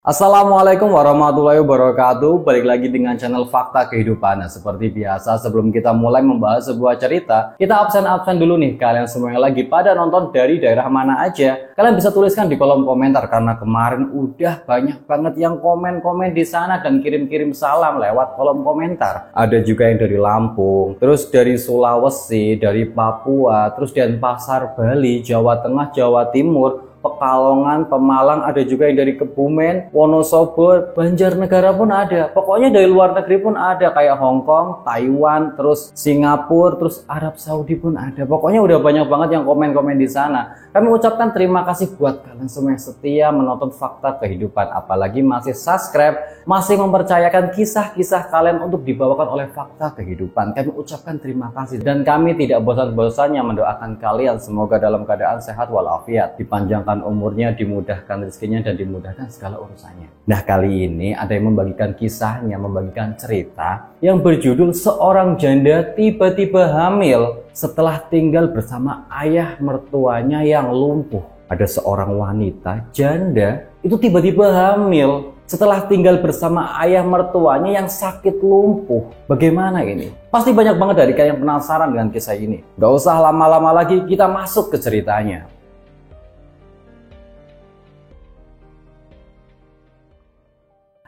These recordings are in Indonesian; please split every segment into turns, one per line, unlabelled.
Assalamualaikum warahmatullahi wabarakatuh. Balik lagi dengan channel Fakta Kehidupan. Nah, seperti biasa sebelum kita mulai membahas sebuah cerita, kita absen dulu nih. Kalian semua yang lagi pada nonton dari daerah mana aja, kalian bisa tuliskan di kolom komentar. Karena kemarin udah banyak banget yang komen-komen di sana dan kirim-kirim salam lewat kolom komentar. Ada juga yang dari Lampung, terus dari Sulawesi, dari Papua, terus Denpasar, Bali, Jawa Tengah, Jawa Timur, Pekalongan, Pemalang, ada juga yang dari Kebumen, Wonosobo, Banjarnegara pun ada. Pokoknya dari luar negeri pun ada, kayak Hong Kong, Taiwan, terus Singapura, terus Arab Saudi pun ada. Pokoknya udah banyak banget yang komen-komen di sana. Kami ucapkan terima kasih buat kalian semua yang setia menonton Fakta Kehidupan, apalagi masih subscribe, masih mempercayakan kisah-kisah kalian untuk dibawakan oleh Fakta Kehidupan. Kami ucapkan terima kasih dan kami tidak bosan-bosannya mendoakan kalian semoga dalam keadaan sehat walafiat, dipanjangkan umurnya, dimudahkan rezekinya, dan dimudahkan segala urusannya. Nah, kali ini ada yang membagikan kisahnya, membagikan cerita yang berjudul seorang janda tiba-tiba hamil setelah tinggal bersama ayah mertuanya yang lumpuh. Ada seorang wanita janda itu tiba-tiba hamil setelah tinggal bersama ayah mertuanya yang sakit lumpuh. Bagaimana ini? Pasti banyak banget dari kalian yang penasaran dengan kisah ini. Gak usah lama-lama lagi, kita masuk ke ceritanya.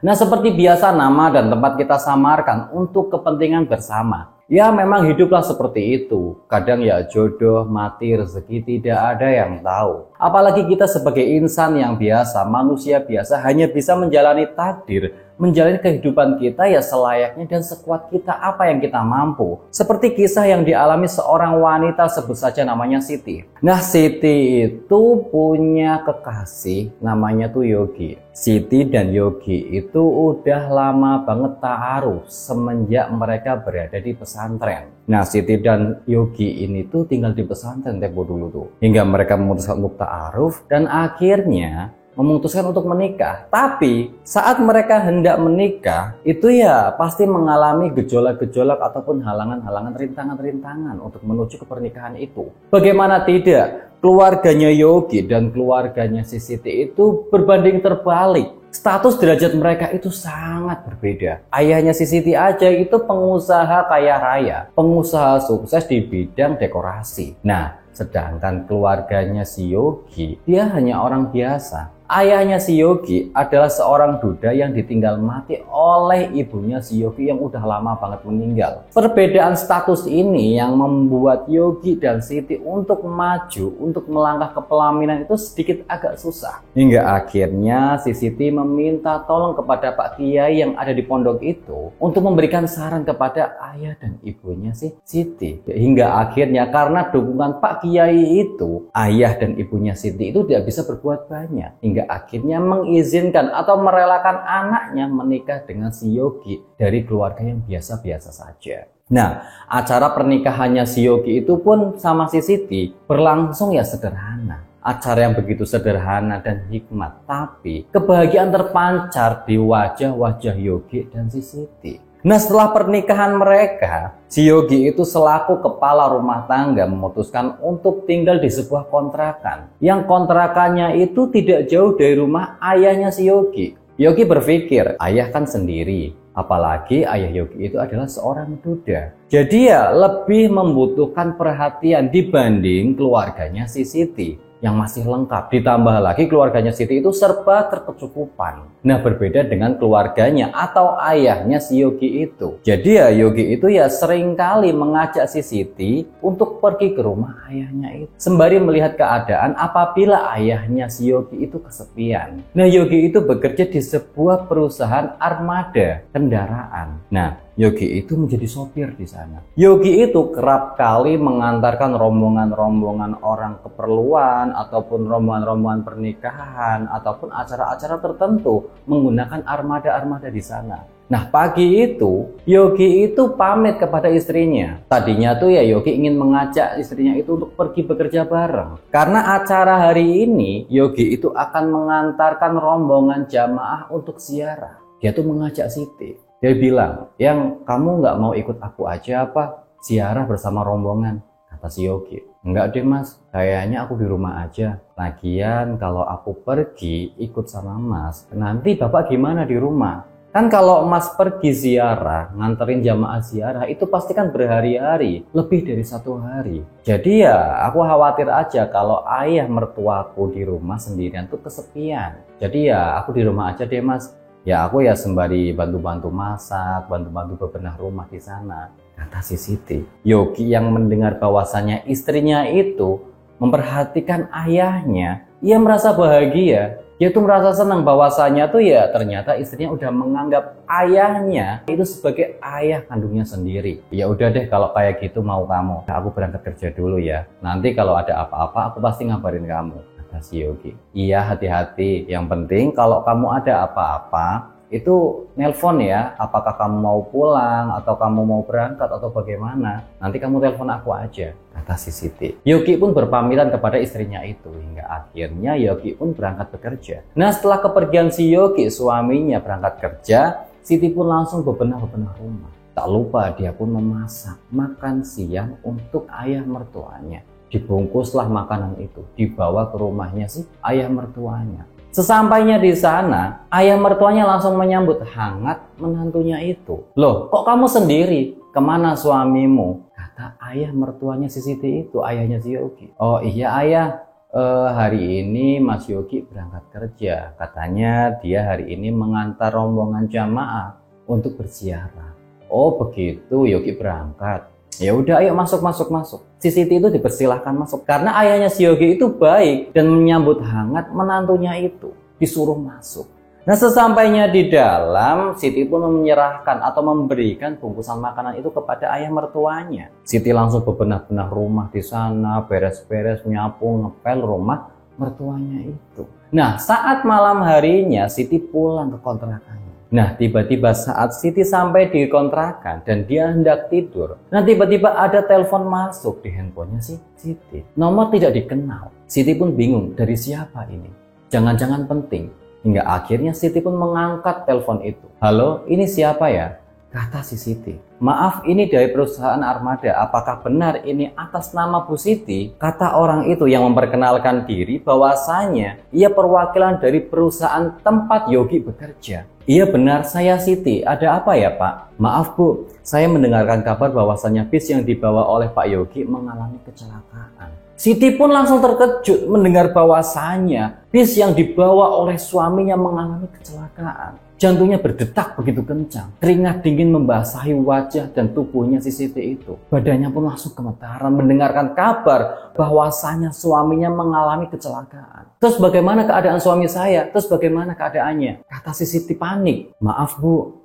Nah, seperti biasa nama dan tempat kita samarkan untuk kepentingan bersama. Ya memang hiduplah seperti itu. Kadang ya jodoh, mati, rezeki tidak ada yang tahu. Apalagi kita sebagai insan yang biasa, manusia biasa hanya bisa menjalani takdir, menjalani kehidupan kita ya selayaknya dan sekuat kita apa yang kita mampu. Seperti kisah yang dialami seorang wanita, sebut saja namanya Siti. Nah, Siti itu punya kekasih namanya tuh Yogi. Siti dan Yogi itu udah lama banget ta'aruf semenjak mereka berada di pesantren. Nah, Siti dan Yogi ini tuh tinggal di pesantren tempo dulu tuh. Hingga mereka memutuskan untuk ta'aruf dan akhirnya memutuskan untuk menikah. Tapi saat mereka hendak menikah itu ya pasti mengalami gejolak-gejolak ataupun halangan-halangan, rintangan-rintangan untuk menuju ke pernikahan itu. Bagaimana tidak? Keluarganya Yogi dan keluarganya si Siti itu berbanding terbalik. Status derajat mereka itu sangat berbeda. Ayahnya si Siti aja itu pengusaha kaya raya, pengusaha sukses di bidang dekorasi. Nah, sedangkan keluarganya si Yogi, dia hanya orang biasa. Ayahnya si Yogi adalah seorang duda yang ditinggal mati oleh ibunya si Yogi yang udah lama banget meninggal. Perbedaan status ini yang membuat Yogi dan Siti untuk maju, untuk melangkah ke pelaminan itu sedikit agak susah. Hingga akhirnya si Siti meminta tolong kepada Pak Kiai yang ada di pondok itu untuk memberikan saran kepada ayah dan ibunya si Siti. Hingga akhirnya karena dukungan Pak Kiai itu, ayah dan ibunya Siti itu tidak bisa berbuat banyak. Hingga akhirnya mengizinkan atau merelakan anaknya menikah dengan si Yogi dari keluarga yang biasa-biasa saja. Nah, acara pernikahannya si Yogi itu pun sama si Siti berlangsung ya sederhana. Acara yang begitu sederhana dan hikmat, tapi kebahagiaan terpancar di wajah-wajah Yogi dan si Siti. Nah, setelah pernikahan mereka, si Yogi itu selaku kepala rumah tangga memutuskan untuk tinggal di sebuah kontrakan. Yang kontrakannya itu tidak jauh dari rumah ayahnya si Yogi. Yogi berpikir, ayah kan sendiri. Apalagi ayah Yogi itu adalah seorang duda. Jadi ya lebih membutuhkan perhatian dibanding keluarganya si Siti yang masih lengkap. Ditambah lagi keluarganya Siti itu serba terkecukupan. Nah, berbeda dengan keluarganya atau ayahnya si Yogi itu. Jadi ya Yogi itu ya seringkali mengajak si Siti untuk pergi ke rumah ayahnya itu, sembari melihat keadaan apabila ayahnya si Yogi itu kesepian. Nah, Yogi itu bekerja di sebuah perusahaan armada kendaraan. Nah, Yogi itu menjadi sopir di sana. Yogi itu kerap kali mengantarkan rombongan-rombongan orang keperluan ataupun rombongan-rombongan pernikahan ataupun acara-acara tertentu menggunakan armada-armada di sana. Nah, pagi itu Yogi itu pamit kepada istrinya. Tadinya tuh ya Yogi ingin mengajak istrinya itu untuk pergi bekerja bareng. Karena acara hari ini Yogi itu akan mengantarkan rombongan jamaah untuk ziarah. Dia tuh mengajak Siti. Dia bilang, yang kamu nggak mau ikut aku aja apa? Ziarah bersama rombongan. Kata kata si Yogi. Enggak deh mas, kayaknya aku di rumah aja. Lagian kalau aku pergi ikut sama mas, nanti bapak gimana di rumah? Kan kalau mas pergi ziarah, nganterin jamaah ziarah itu pasti kan berhari-hari, lebih dari 1 hari. Jadi ya aku khawatir aja kalau ayah mertuaku di rumah sendirian tuh kesepian. Jadi ya aku di rumah aja deh mas. Ya aku ya sembari bantu-bantu masak, bantu-bantu bebenah rumah di sana, kata si Siti. Yogi yang mendengar bahwasannya istrinya itu memperhatikan ayahnya, ia merasa bahagia. Dia tuh merasa senang bahwasanya tuh ya ternyata istrinya udah menganggap ayahnya itu sebagai ayah kandungnya sendiri. Ya udah deh kalau kayak gitu mau kamu. Aku berangkat kerja dulu ya. Nanti kalau ada apa-apa aku pasti ngabarin kamu, kata si Yogi. Iya hati-hati. Yang penting kalau kamu ada apa-apa itu nelpon ya, apakah kamu mau pulang atau kamu mau berangkat atau bagaimana, nanti kamu telepon aku aja, kata si Siti. Yogi pun berpamitan kepada istrinya itu, hingga akhirnya Yogi pun berangkat bekerja. Nah setelah kepergian si Yogi, suaminya berangkat kerja, Siti pun langsung bebenah-bebenah rumah. Tak lupa dia pun memasak makan siang untuk ayah mertuanya. Dibungkuslah makanan itu, dibawa ke rumahnya si ayah mertuanya. Sesampainya di sana, ayah mertuanya langsung menyambut hangat menantunya itu. Loh, kok kamu sendiri? Kemana suamimu? Kata ayah mertuanya si Siti itu, ayahnya si Yogi. Oh iya ayah, hari ini Mas Yogi berangkat kerja. Katanya dia hari ini mengantar rombongan jamaah untuk berziarah. Oh begitu, Yogi berangkat. Ya udah ayo masuk. Si Siti itu dipersilahkan masuk karena ayahnya si Yogi itu baik dan menyambut hangat menantunya itu, disuruh masuk. Nah sesampainya di dalam, Siti pun menyerahkan atau memberikan bungkusan makanan itu kepada ayah mertuanya. Siti langsung bebenah-benah rumah di sana, beres-beres, nyapu, ngepel rumah mertuanya itu. Nah saat malam harinya Siti pulang ke kontrakannya. Nah tiba-tiba saat Siti sampai di kontrakan dan dia hendak tidur, nah tiba-tiba ada telepon masuk di handphonenya si Siti. Nomor tidak dikenal. Siti pun bingung dari siapa ini. Jangan-jangan penting. Hingga akhirnya Siti pun mengangkat telepon itu. Halo, ini siapa ya? Kata si Siti. Maaf, ini dari perusahaan Armada. Apakah benar ini atas nama Bu Siti? Kata orang itu yang memperkenalkan diri bahwasanya ia perwakilan dari perusahaan tempat Yogi bekerja. Iya benar, saya Siti. Ada apa ya Pak? Maaf Bu, saya mendengarkan kabar bahwasanya bis yang dibawa oleh Pak Yogi mengalami kecelakaan. Siti pun langsung terkejut mendengar bahwasanya bis yang dibawa oleh suaminya mengalami kecelakaan. Jantungnya berdetak begitu kencang. Keringat dingin membasahi wajah dan tubuhnya si Siti itu. Badannya pun langsung gemetaran mendengarkan kabar bahwasanya suaminya mengalami kecelakaan. Terus bagaimana keadaan suami saya? Terus bagaimana keadaannya? Kata si Siti panik. Maaf Bu,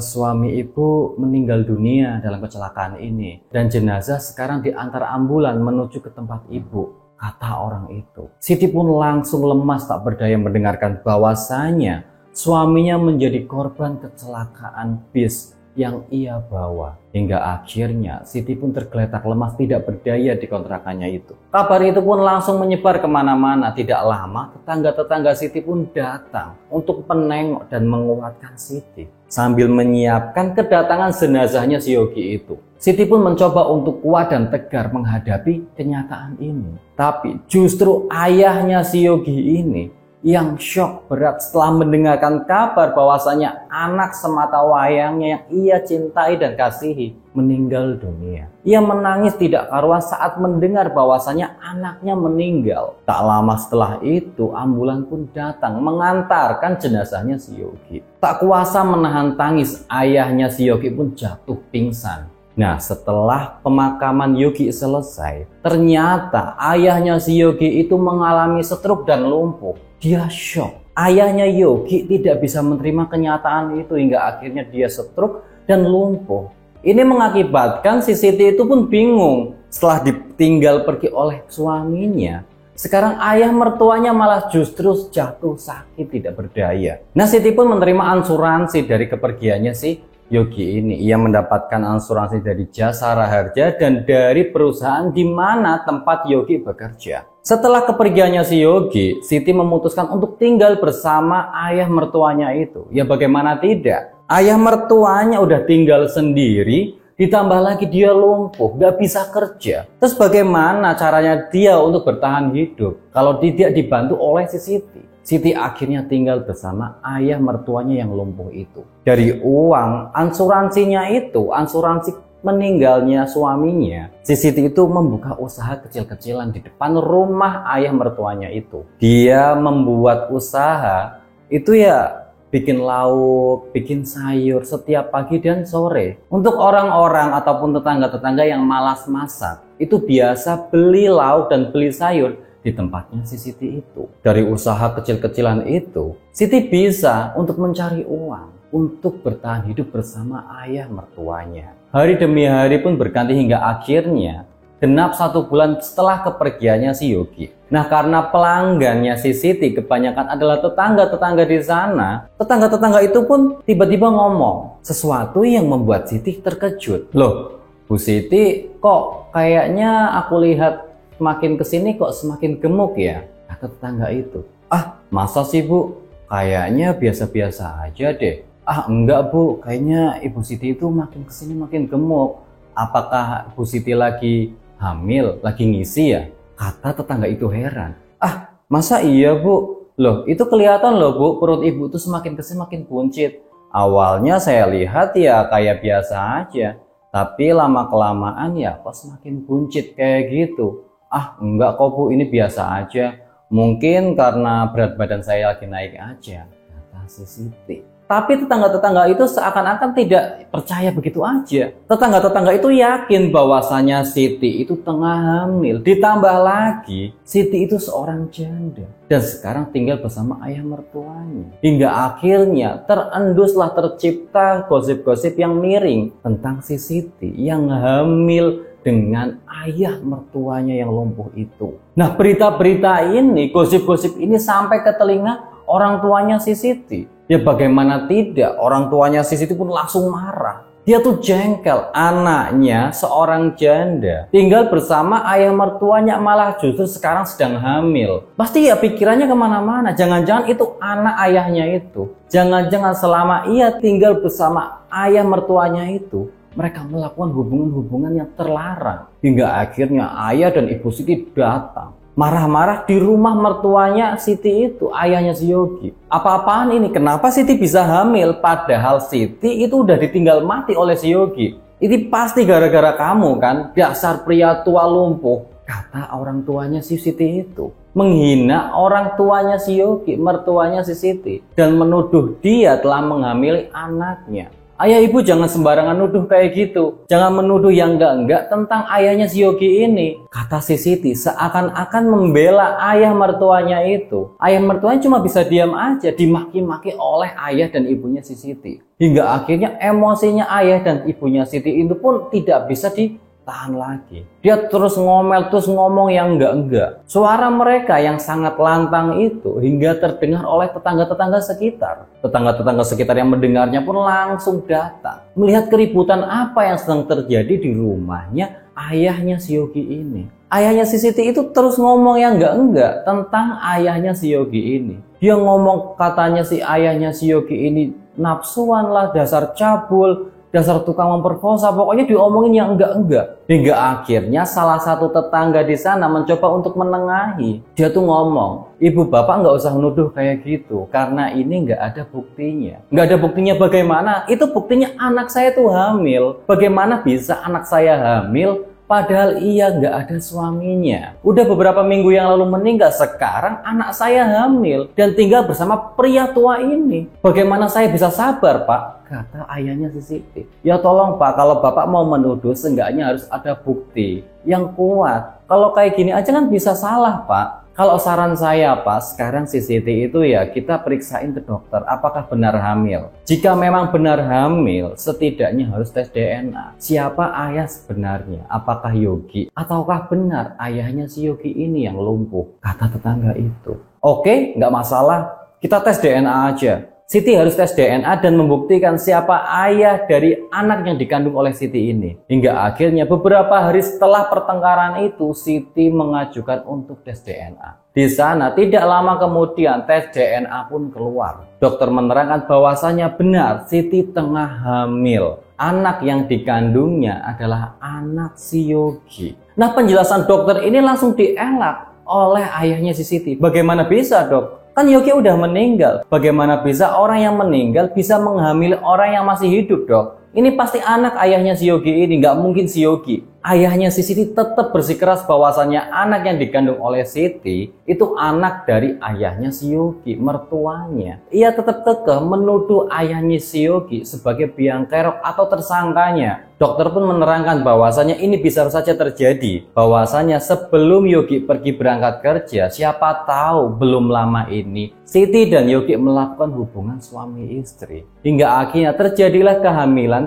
suami ibu meninggal dunia dalam kecelakaan ini. Dan jenazah sekarang diantar ambulan menuju ke tempat ibu. Kata orang itu. Siti pun langsung lemas tak berdaya mendengarkan bahwasanya suaminya menjadi korban kecelakaan bis yang ia bawa. Hingga akhirnya Siti pun tergeletak lemas tidak berdaya di kontrakannya itu. Kabar itu pun langsung menyebar kemana-mana. Tidak lama tetangga-tetangga Siti pun datang untuk menengok dan menguatkan Siti sambil menyiapkan kedatangan jenazahnya si Yogi itu. Siti pun mencoba untuk kuat dan tegar menghadapi kenyataan ini. Tapi justru ayahnya si Yogi ini yang syok berat setelah mendengarkan kabar bahwasanya anak semata wayangnya yang ia cintai dan kasihi meninggal dunia. Ia menangis tidak karuan saat mendengar bahwasanya anaknya meninggal. Tak lama setelah itu ambulan pun datang mengantarkan jenazahnya si Yogi. Tak kuasa menahan tangis, ayahnya si Yogi pun jatuh pingsan. Nah setelah pemakaman Yogi selesai, ternyata ayahnya si Yogi itu mengalami stroke dan lumpuh. Dia syok. Ayahnya Yogi tidak bisa menerima kenyataan itu hingga akhirnya dia stroke dan lumpuh. Ini mengakibatkan si Siti itu pun bingung. Setelah ditinggal pergi oleh suaminya, sekarang ayah mertuanya malah justru jatuh sakit tidak berdaya. Nah Siti pun menerima asuransi dari kepergiannya si Yogi ini. Ia mendapatkan asuransi dari Jasara Harja dan dari perusahaan di mana tempat Yogi bekerja. Setelah kepergiannya si Yogi, Siti memutuskan untuk tinggal bersama ayah mertuanya itu. Ya bagaimana tidak? Ayah mertuanya udah tinggal sendiri, ditambah lagi dia lumpuh, nggak bisa kerja. Terus bagaimana caranya dia untuk bertahan hidup kalau tidak dibantu oleh si Siti? Siti akhirnya tinggal bersama ayah mertuanya yang lumpuh itu. Dari uang asuransinya itu, asuransi meninggalnya suaminya, si Siti itu membuka usaha kecil-kecilan di depan rumah ayah mertuanya itu. Dia membuat usaha itu ya bikin lauk, bikin sayur setiap pagi dan sore. Untuk orang-orang ataupun tetangga-tetangga yang malas masak, itu biasa beli lauk dan beli sayur di tempatnya si Siti itu. Dari usaha kecil-kecilan itu, Siti bisa untuk mencari uang untuk bertahan hidup bersama ayah mertuanya. Hari demi hari pun berganti hingga akhirnya genap 1 bulan setelah kepergiannya si Yogi. Nah, karena pelanggannya si Siti kebanyakan adalah tetangga-tetangga di sana, tetangga-tetangga itu pun tiba-tiba ngomong sesuatu yang membuat Siti terkejut. Loh, Bu Siti, kok kayaknya aku lihat makin kesini kok semakin gemuk ya? Kata tetangga itu. Ah, masa sih Bu? Kayaknya biasa-biasa aja deh. Ah, enggak Bu, kayaknya Ibu Siti itu makin kesini makin gemuk. Apakah Bu Siti lagi hamil, lagi ngisi ya? Kata tetangga itu heran. Ah, masa iya Bu? Loh, itu kelihatan loh Bu, perut Ibu itu semakin kesini makin buncit. Awalnya saya lihat ya kayak biasa aja, tapi lama-kelamaan ya kok semakin buncit kayak gitu. Ah, enggak kok Bu, ini biasa aja. Mungkin karena berat badan saya lagi naik aja, kata si Siti. Tapi tetangga-tetangga itu seakan-akan tidak percaya begitu aja. Tetangga-tetangga itu yakin bahwasanya Siti itu tengah hamil. Ditambah lagi, Siti itu seorang janda dan sekarang tinggal bersama ayah mertuanya. Hingga akhirnya terenduslah tercipta gosip-gosip yang miring tentang si Siti yang hamil dengan ayah mertuanya yang lumpuh itu. Nah, berita-berita ini, gosip-gosip ini sampai ke telinga orang tuanya si Siti. Ya bagaimana tidak, orang tuanya si Siti pun langsung marah. Dia tuh jengkel, anaknya seorang janda tinggal bersama ayah mertuanya malah justru sekarang sedang hamil. Pasti ya pikirannya kemana-mana, jangan-jangan itu anak ayahnya itu. Jangan-jangan selama ia tinggal bersama ayah mertuanya itu, mereka melakukan hubungan-hubungan yang terlarang. Hingga akhirnya ayah dan ibu Siti datang marah-marah di rumah mertuanya Siti itu, ayahnya si Yogi. Apa-apaan ini? Kenapa Siti bisa hamil? Padahal Siti itu udah ditinggal mati oleh si Yogi. Ini pasti gara-gara kamu kan? Dasar pria tua lumpuh, kata orang tuanya si Siti itu. Menghina orang tuanya si Yogi, mertuanya si Siti, dan menuduh dia telah menghamili anaknya. Ayah ibu jangan sembarangan nuduh kayak gitu. Jangan menuduh yang enggak-enggak tentang ayahnya si Yogi ini. Kata si Siti seakan-akan membela ayah mertuanya itu. Ayah mertuanya cuma bisa diam aja, dimaki-maki oleh ayah dan ibunya si Siti. Hingga akhirnya emosinya ayah dan ibunya Siti itu pun tidak bisa ditahan lagi. Dia terus ngomel, terus ngomong yang enggak-enggak. Suara mereka yang sangat lantang itu hingga terdengar oleh tetangga-tetangga sekitar. Tetangga-tetangga sekitar yang mendengarnya pun langsung datang. Melihat keributan apa yang sedang terjadi di rumahnya ayahnya si Yogi ini. Ayahnya si Siti itu terus ngomong yang enggak-enggak tentang ayahnya si Yogi ini. Dia ngomong katanya si ayahnya si Yogi ini nafsuan lah, dasar cabul, dasar tukang memperkosa, pokoknya diomongin yang enggak-enggak. Hingga akhirnya salah satu tetangga di sana mencoba untuk menengahi. Dia tuh ngomong, ibu bapak nggak usah nuduh kayak gitu, karena ini nggak ada buktinya. Nggak ada buktinya bagaimana? Itu buktinya anak saya tuh hamil. Bagaimana bisa anak saya hamil padahal ia nggak ada suaminya? Udah beberapa minggu yang lalu meninggal, sekarang anak saya hamil dan tinggal bersama pria tua ini. Bagaimana saya bisa sabar, Pak? Kata ayahnya si Siti. Ya tolong Pak, kalau Bapak mau menuduh seenggaknya harus ada bukti yang kuat. Kalau kayak gini aja kan bisa salah Pak. Kalau saran saya Pak, sekarang si Siti itu ya kita periksain ke dokter apakah benar hamil. Jika memang benar hamil, setidaknya harus tes DNA. Siapa ayah sebenarnya? Apakah Yogi? Ataukah benar ayahnya si Yogi ini yang lumpuh? Kata tetangga itu. Oke, nggak masalah. Kita tes DNA aja. Siti harus tes DNA dan membuktikan siapa ayah dari anak yang dikandung oleh Siti ini. Hingga akhirnya beberapa hari setelah pertengkaran itu, Siti mengajukan untuk tes DNA. Di sana tidak lama kemudian tes DNA pun keluar. Dokter menerangkan bahwasanya benar Siti tengah hamil. anak yang dikandungnya adalah anak si Yogi. Nah, penjelasan dokter ini langsung dielak oleh ayahnya si Siti. Bagaimana bisa, Dok? Kan Yogi udah meninggal. Bagaimana bisa orang yang meninggal bisa menghamili orang yang masih hidup, Dok? Ini pasti anak ayahnya si Yogi ini, nggak mungkin si Yogi. Ayahnya si Siti tetap bersikeras bahwasannya anak yang dikandung oleh Siti itu anak dari ayahnya si Yogi, mertuanya. Ia tetap kekeh menuduh ayahnya si Yogi sebagai biang kerok atau tersangkanya. Dokter pun menerangkan bahwasannya ini bisa saja terjadi. Bahwasannya sebelum Yogi pergi berangkat kerja, siapa tahu belum lama ini Siti dan Yogi melakukan hubungan suami istri. Hingga akhirnya terjadilah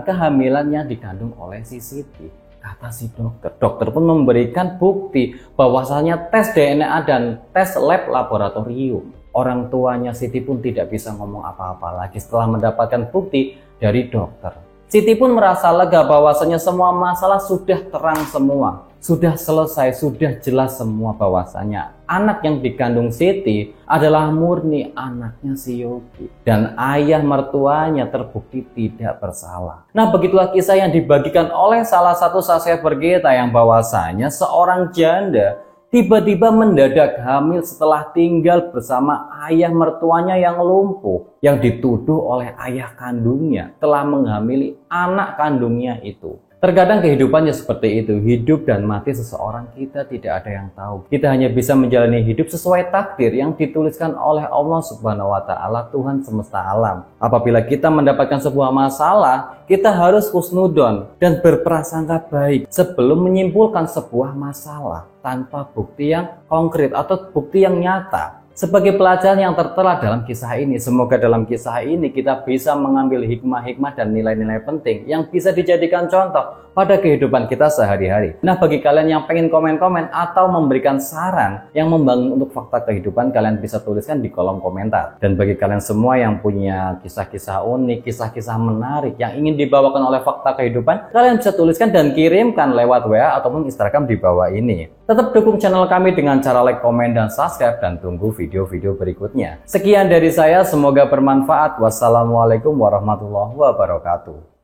kehamilan yang dikandung oleh si Siti. Kata si dokter. Dokter pun memberikan bukti bahwasanya tes DNA dan tes lab laboratorium. Orang tuanya Siti pun tidak bisa ngomong apa-apa lagi setelah mendapatkan bukti dari dokter. Siti pun merasa lega bahwasanya semua masalah sudah terang semua. Sudah selesai, sudah jelas semua bahwasanya anak yang dikandung Siti adalah murni anaknya si Yogi. Dan ayah mertuanya terbukti tidak bersalah. Nah, begitulah kisah yang dibagikan oleh salah satu subscriber kita yang bahwasanya seorang janda tiba-tiba mendadak hamil setelah tinggal bersama ayah mertuanya yang lumpuh. Yang dituduh oleh ayah kandungnya telah menghamili anak kandungnya itu. Terkadang kehidupannya seperti itu, hidup dan mati seseorang kita tidak ada yang tahu. Kita hanya bisa menjalani hidup sesuai takdir yang dituliskan oleh Allah Subhanahu wa Ta'ala, Tuhan semesta alam. Apabila kita mendapatkan sebuah masalah, kita harus husnudon dan berprasangka baik sebelum menyimpulkan sebuah masalah tanpa bukti yang konkret atau bukti yang nyata. Sebagai pelajaran yang tertera dalam kisah ini, semoga dalam kisah ini kita bisa mengambil hikmah-hikmah dan nilai-nilai penting yang bisa dijadikan contoh pada kehidupan kita sehari-hari. Nah, bagi kalian yang pengen komen-komen atau memberikan saran yang membangun untuk fakta kehidupan, kalian bisa tuliskan di kolom komentar. Dan bagi kalian semua yang punya kisah-kisah unik, kisah-kisah menarik yang ingin dibawakan oleh fakta kehidupan, kalian bisa tuliskan dan kirimkan lewat WA ataupun Instagram di bawah ini. Tetap dukung channel kami dengan cara like, komen, dan subscribe, dan tunggu video-video berikutnya. Sekian dari saya, semoga bermanfaat. Wassalamualaikum warahmatullahi wabarakatuh.